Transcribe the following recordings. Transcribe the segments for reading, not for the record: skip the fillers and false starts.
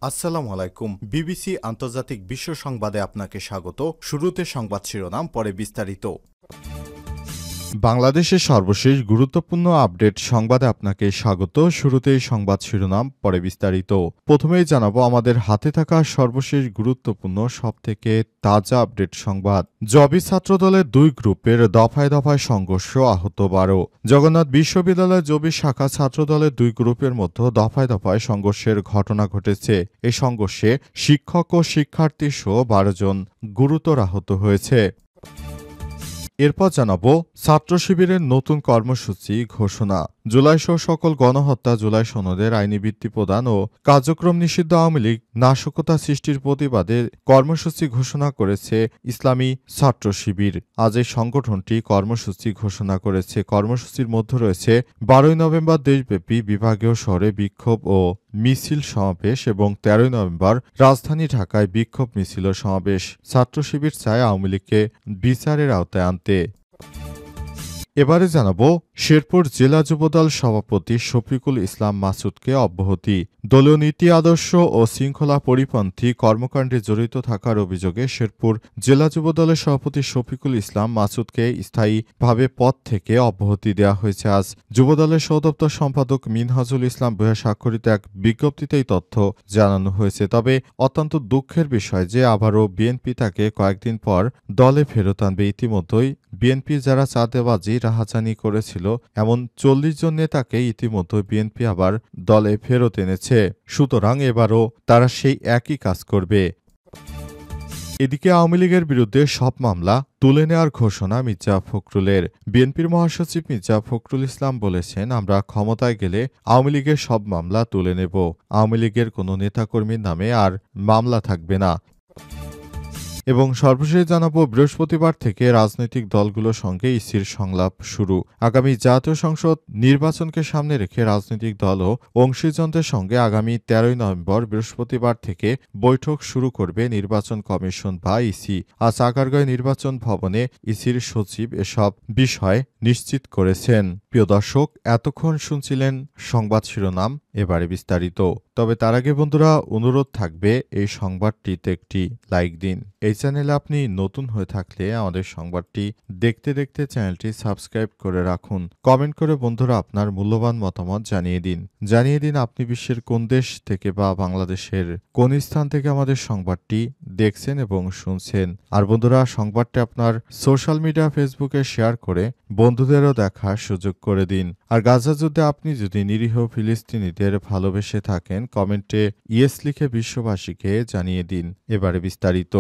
আসসালামু আলাইকুম। বিবিসি আন্তর্জাতিক বিশ্ব সংবাদে আপনাকে স্বাগত। শুরুতে সংবাদ শিরোনাম, পরে বিস্তারিত। বাংলাদেশের সর্বশেষ গুরুত্বপূর্ণ আপডেট সংবাদে আপনাকে স্বাগত। শুরুতেই সংবাদ শিরোনাম, পরে বিস্তারিত। প্রথমেই জানাবো আমাদের হাতে থাকা সর্বশেষ গুরুত্বপূর্ণ সবথেকে তাজা আপডেট সংবাদ। জবি ছাত্রদলের দুই গ্রুপের দফায় দফায় সংঘর্ষ, আহত 12। জগন্নাথ বিশ্ববিদ্যালয়ের জবি শাখা ছাত্রদলের দুই গ্রুপের মধ্যে দফায় দফায় সংঘর্ষের ঘটনা ঘটেছে। এই সংঘর্ষে শিক্ষক ও শিক্ষার্থী সহ 12 জন গুরুতর আহত হয়েছে। এরপর জানাবো ছাত্র শিবিরের নতুন কর্মসূচি ঘোষণা। জুলাইসহ সকল গণহত্যা জুলাই সনদের আইনি ভিত্তি প্রদান ও কার্যক্রম নিষিদ্ধ আওয়ামী লীগ নাশকতা সৃষ্টির প্রতিবাদে কর্মসূচি ঘোষণা করেছে ইসলামী ছাত্র শিবির। আজ এই সংগঠনটি কর্মসূচি ঘোষণা করেছে। কর্মসূচির মধ্যে রয়েছে 12 নভেম্বর দেশব্যাপী বিভাগীয় শহরে বিক্ষোভ ও মিছিল সমাবেশ এবং 13 নভেম্বর রাজধানী ঢাকায় বিক্ষোভ মিছিল ও সমাবেশ। ছাত্র শিবির চায় আওয়ামী লীগকে বিচারের আওতায় আনতে। এবারে জানাবো শেরপুর জেলা যুবদল সভাপতি শফিকুল ইসলাম মাসুদকে অব্যাহতি। দলীয় নীতি আদর্শ ও শৃঙ্খলা পরিপন্থী কর্মকাণ্ডে জড়িত থাকার অভিযোগে শেরপুর জেলা যুবদলের সভাপতি শফিকুল ইসলাম মাসুদকে স্থায়ীভাবে পদ থেকে অব্যাহতি দেওয়া হয়েছে। আজ যুবদলের সহদপ্তর সম্পাদক মিনহাজুল ইসলাম ভূঁইয়া স্বাক্ষরিত এক বিজ্ঞপ্তিতেই তথ্য জানানো হয়েছে। তবে অত্যন্ত দুঃখের বিষয় যে আবারও বিএনপি তাকে কয়েকদিন পর দলে ফেরত আনবে। ইতিমধ্যেই বিএনপি যারা চাঁদাবাজি রাহাজানি করেছিল এমন 40 জন নেতাকে ইতিমধ্যে বিএনপি আবার দলে ফেরত এনেছে। সুতরাং এবারও তারা সেই একই কাজ করবে। এদিকে আওয়ামী লীগের বিরুদ্ধে সব মামলা তুলে নেওয়ার ঘোষণা মির্জা ফখরুলের। বিএনপির মহাসচিব মির্জা ফখরুল ইসলাম বলেছেন, আমরা ক্ষমতায় গেলে আওয়ামী লীগের সব মামলা তুলে নেব। আওয়ামী লীগের কোনো নেতাকর্মীর নামে আর মামলা থাকবে না। এবং সর্বশেষ জানাবো বৃহস্পতিবার থেকে রাজনৈতিক দলগুলোর সঙ্গে ইসির সংলাপ শুরু। আগামী জাতীয় সংসদ নির্বাচনকে সামনে রেখে রাজনৈতিক দল ও অংশীজনদের সঙ্গে আগামী 13 নভেম্বর বৃহস্পতিবার থেকে বৈঠক শুরু করবে নির্বাচন কমিশন বা ইসি। আজ আগারগাঁও নির্বাচন ভবনে ইসির সচিব এসব বিষয় নিশ্চিত করেছেন। প্রিয় দর্শক, এতক্ষণ শুনছিলেন সংবাদ শিরোনাম, এবারে বিস্তারিত। তবে তার আগে বন্ধুরা, অনুরোধ থাকবে এই সংবাদটিতে একটি লাইক দিন। এই চ্যানেলে আপনি নতুন হয়ে থাকলে আমাদের সংবাদটি দেখতে দেখতে চ্যানেলটি সাবস্ক্রাইব করে রাখুন। কমেন্ট করে বন্ধুরা আপনার মূল্যবান মতামত জানিয়ে দিন আপনি বিশ্বের কোন দেশ থেকে বা বাংলাদেশের কোন স্থান থেকে আমাদের সংবাদটি দেখছেন এবং শুনছেন। আর বন্ধুরা, সংবাদটি আপনার সোশ্যাল মিডিয়া ফেসবুকে শেয়ার করে বন্ধুদেরও দেখার সুযোগ করে দিন। আর গাজা যুদ্ধে আপনি যদি নিরীহ ফিলিস্তিনিদের ভালোবেসে থাকেন, কমেন্টে ইয়েস লিখে বিশ্ববাসীকে জানিয়ে দিন। এবারে বিস্তারিত।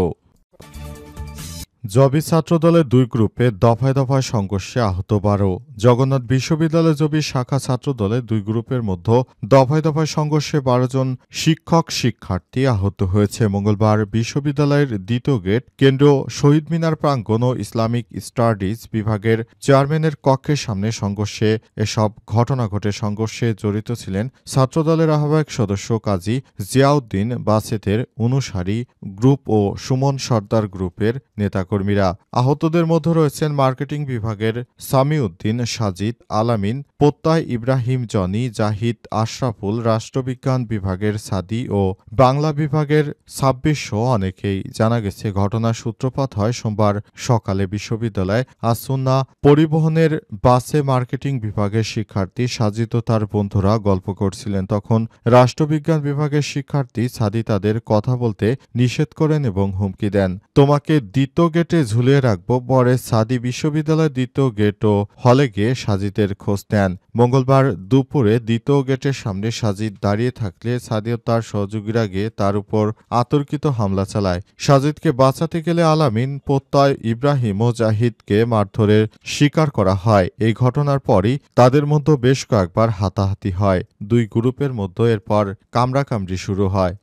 জবি ছাত্রদলের দুই গ্রুপে দফায় দফায় সংঘর্ষে আহত 12। জগন্নাথ বিশ্ববিদ্যালয় জবি শাখা ছাত্রদলের দুই গ্রুপের মধ্যে দফায় দফায় সংঘর্ষে 12 জন শিক্ষক শিক্ষার্থী আহত হয়েছে। মঙ্গলবার বিশ্ববিদ্যালয়ের দ্বিতীয় গেট, কেন্দ্র, শহীদ মিনার প্রাঙ্গণ ও ইসলামিক স্টাডিজ বিভাগের চেয়ারম্যানের কক্ষের সামনে সংঘর্ষে এসব ঘটনা ঘটে। সংঘর্ষে জড়িত ছিলেন ছাত্রদলের আহ্বায়ক সদস্য কাজী জিয়াউদ্দিন বাসেতের অনুসারী গ্রুপ ও সুমন সর্দার গ্রুপের নেতা কর্মীরা। আহতদের মধ্যে রয়েছেন মার্কেটিং বিভাগের সামিউদ্দিন, সাজিদ, আলামিন, প্রত্যয়, ইব্রাহিম, জনি, জাহিদ, আশরাফুল, রাষ্ট্রবিজ্ঞান বিভাগের সাদি ও বাংলা বিভাগের 26 সহ অনেকেই। জানা গেছে, ঘটনার সূত্রপাত হয় সোমবার সকালে। বিশ্ববিদ্যালয় আসুন্না পরিবহনের বাসে মার্কেটিং বিভাগের শিক্ষার্থী সাজিদ ও তার বন্ধুরা গল্প করছিলেন। তখন রাষ্ট্রবিজ্ঞান বিভাগের শিক্ষার্থী সাদি তাদের কথা বলতে নিষেধ করেন এবং হুমকি দেন, তোমাকে দ্বিতীয় গেটে ঝুলিয়ে রাখবো। পরে সাদি বিশ্ববিদ্যালয়ের দ্বিতীয় গেট ও হলে গিয়ে সাজিদের খোঁজ নেন। মঙ্গলবার দুপুরে দ্বিতীয় গেটের সামনে সাজিদ দাঁড়িয়ে থাকলে সাদি ও তার সহযোগীরা গিয়ে তার উপর আতর্কিত হামলা চালায়। সাজিদকে বাঁচাতে গেলে আলামিন, প্রত্যয়, ইব্রাহিম ও জাহিদকে মারধরের শিকার করা হয়। এই ঘটনার পরই তাদের মধ্যে বেশ কয়েকবার হাতাহাতি হয়। দুই গ্রুপের মধ্যে এরপর কামড়াকামড়ি শুরু হয়।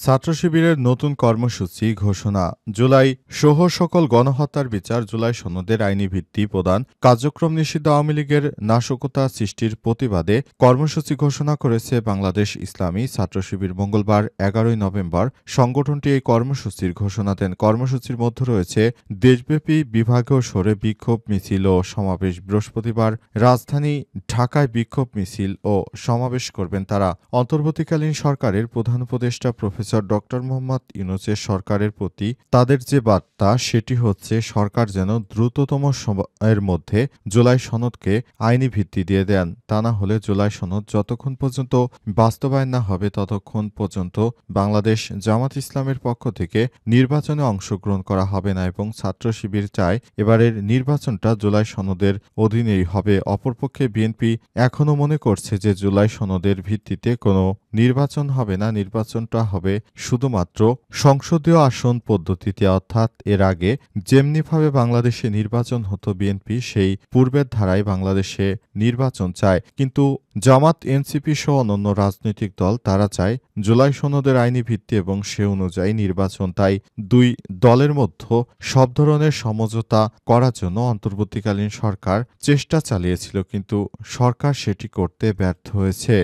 ছাত্র শিবিরের নতুন কর্মসূচি ঘোষণা। জুলাই সহ সকল গণহত্যার বিচার, জুলাই সনদের আইনি ভিত্তি প্রদান, কার্যক্রম নিষিদ্ধ আওয়ামী লীগের নাশকতা সৃষ্টির প্রতিবাদে কর্মসূচি ঘোষণা করেছে বাংলাদেশ ইসলামী ছাত্র শিবির। মঙ্গলবার ১১ নভেম্বর সংগঠনটি এই কর্মসূচির ঘোষণা দেন। কর্মসূচির মধ্যে রয়েছে দেশব্যাপী বিভাগীয় সরে বিক্ষোভ মিছিল ও সমাবেশ। বৃহস্পতিবার রাজধানী ঢাকায় বিক্ষোভ মিছিল ও সমাবেশ করবেন তারা। অন্তর্বর্তীকালীন সরকারের প্রধান উপদেষ্টা প্রফেসর ডক্টর মোহাম্মদ ইউনূসের সরকারের প্রতি তাদের যে বার্তা, সেটি হচ্ছে সরকার যেন দ্রুততম সময়ের মধ্যে জুলাই সনদকে আইনি ভিত্তি দিয়ে দেন। তা না হলে জুলাই সনদ যতক্ষণ পর্যন্ত বাস্তবায়ন না হবে ততক্ষণ পর্যন্ত বাংলাদেশ জামাত ইসলামের পক্ষ থেকে নির্বাচনে অংশগ্রহণ করা হবে না এবং ছাত্র শিবির চায় এবারের নির্বাচনটা জুলাই সনদের অধীনেই হবে। অপরপক্ষে বিএনপি এখনও মনে করছে যে জুলাই সনদের ভিত্তিতে কোনো নির্বাচন হবে না, নির্বাচনটা হবে শুধুমাত্র সংসদীয় আসন পদ্ধতিতে, অর্থাৎ এর আগে যেমনিভাবে বাংলাদেশে নির্বাচন হতো বিএনপি সেই পূর্বের ধারায় বাংলাদেশে নির্বাচন চায়। কিন্তু জামাত, এনসিপি সহ অন্যান্য রাজনৈতিক দল তারা চায় জুলাই সনদের আইনি ভিত্তি এবং সে অনুযায়ী নির্বাচন। তাই দুই দলের মধ্যে সব ধরনের সমঝোতা করার জন্য অন্তর্বর্তীকালীন সরকার চেষ্টা চালিয়েছিল, কিন্তু সরকার সেটি করতে ব্যর্থ হয়েছে।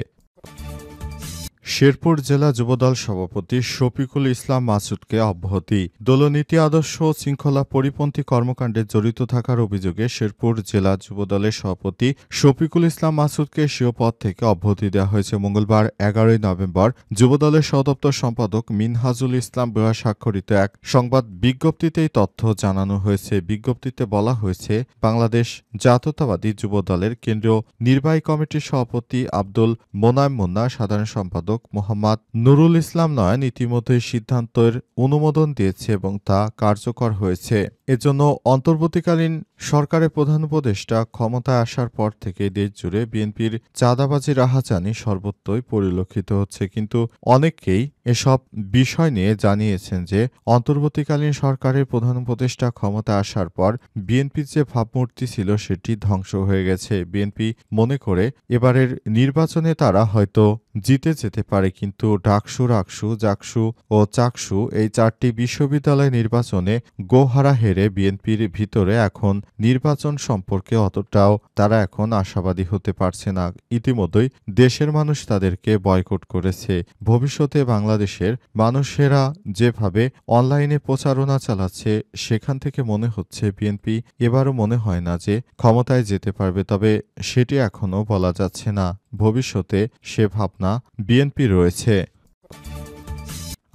শেরপুর জেলা যুবদল সভাপতি শফিকুল ইসলাম মাসুদকে অব্যাহতি। দলনীতি, আদর্শ ও শৃঙ্খলা পরিপন্থী কর্মকাণ্ডে জড়িত থাকার অভিযোগে শেরপুর জেলা যুবদলের সভাপতি শফিকুল ইসলাম মাসুদকে স্বীয় পদ থেকে অব্যাহতি দেওয়া হয়েছে। মঙ্গলবার ১১ নভেম্বর যুবদলের সহদপ্তর সম্পাদক মিনহাজুল ইসলাম বৃহা স্বাক্ষরিত এক সংবাদ বিজ্ঞপ্তিতে এই তথ্য জানানো হয়েছে। বিজ্ঞপ্তিতে বলা হয়েছে, বাংলাদেশ জাতীয়তাবাদী যুবদলের কেন্দ্রীয় নির্বাহী কমিটির সভাপতি আব্দুল মোনায়েম মুন্না, সাধারণ সম্পাদক মোহাম্মদ নুরুল ইসলাম নয়ন ইতিমধ্যে সিদ্ধান্তের অনুমোদন দিয়েছে এবং তা কার্যকর হয়েছে। এজন্য অন্তর্বর্তীকালীন সরকারের প্রধান উপদেষ্টা ক্ষমতায় আসার পর থেকে দেশজুড়ে বিএনপির চাঁদাবাজি, রাহাজানি সর্বত্রই পরিলক্ষিত হচ্ছে। কিন্তু অনেকেই এসব বিষয় নিয়ে জানিয়েছেন যে অন্তর্বর্তীকালীন সরকারের প্রধান উপদেষ্টা ক্ষমতায় আসার পর বিএনপির যে ভাবমূর্তি ছিল সেটি ধ্বংস হয়ে গেছে। বিএনপি মনে করে এবারের নির্বাচনে তারা হয়তো জিতে যেতে পারে, কিন্তু ডাকসু, রাকসু, জাকসু ও চাকসু এই চারটি বিশ্ববিদ্যালয় নির্বাচনে গোহারা হেরে বিএনপির ভিতরে এখন নির্বাচন সম্পর্কে অতটাও তারা এখন আশাবাদী হতে পারছে না। ইতিমধ্যেই দেশের মানুষ তাদেরকে বয়কট করেছে। ভবিষ্যতে বাংলাদেশের মানুষেরা যেভাবে অনলাইনে প্রচারণা চালাচ্ছে, সেখান থেকে মনে হচ্ছে বিএনপি এবারও মনে হয় না যে ক্ষমতায় যেতে পারবে। তবে সেটি এখনও বলা যাচ্ছে না। ভবিষ্যতে সে ভাবনা বিএনপি রয়েছে।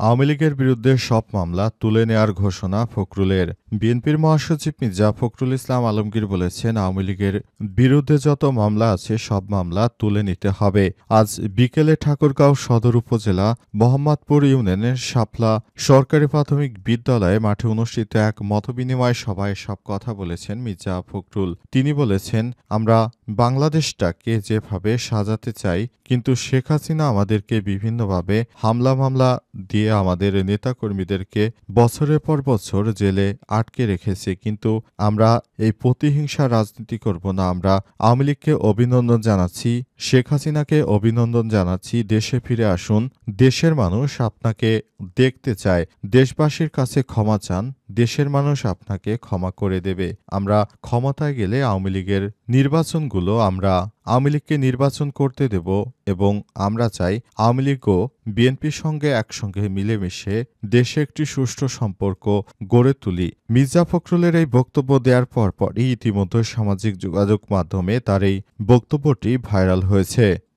আওয়ামী লীগের বিরুদ্ধে সব মামলা তুলে নেয়ার ঘোষণা ফখরুলের। বিএনপির মহাসচিব মির্জা ফখরুল ইসলাম আলমগীর বলেছেন, আওয়ামী লীগের বিরুদ্ধে যত মামলা আছে সব মামলা তুলে নিতে হবে। আজ বিকেলে ঠাকুরগাঁও সদর উপজেলা মোহাম্মদপুর ইউনিয়নের শাপলা সরকারি প্রাথমিক বিদ্যালয়ে মাঠে অনুষ্ঠিত এক মতবিনিময় সভায় সব কথা বলেছেন মির্জা ফখরুল। তিনি বলেছেন, আমরা বাংলাদেশটাকে যেভাবে সাজাতে চাই, কিন্তু শেখ হাসিনা আমাদেরকে বিভিন্নভাবে হামলা মামলা দিয়ে আমাদের নেতাকর্মীদেরকে বছরের পর বছর জেলে আটকে রেখেছে। কিন্তু আমরা এই প্রতিহিংসা রাজনীতি করব না। আমরা আওয়ামী লীগকে অভিনন্দন জানাচ্ছি, শেখ হাসিনাকে অভিনন্দন জানাচ্ছি। দেশে ফিরে আসুন। দেশের মানুষ আপনাকে দেখতে চায়। দেশবাসীর কাছে ক্ষমা চান। দেশের মানুষ আপনাকে ক্ষমা করে দেবে। আমরা ক্ষমতায় গেলে আওয়ামী লীগের নির্বাচনগুলো আমরা আওয়ামী লীগকে নির্বাচন করতে দেব এবং আমরা চাই আওয়ামী লীগও বিএনপির সঙ্গে একসঙ্গে মিলেমিশে দেশে একটি সুষ্ঠু সম্পর্ক গড়ে তুলি। মির্জা ফখরুলের এই বক্তব্য দেওয়ার পরপরই ইতিমধ্যে সামাজিক যোগাযোগ মাধ্যমে তার এই বক্তব্যটি ভাইরাল হয়েছে।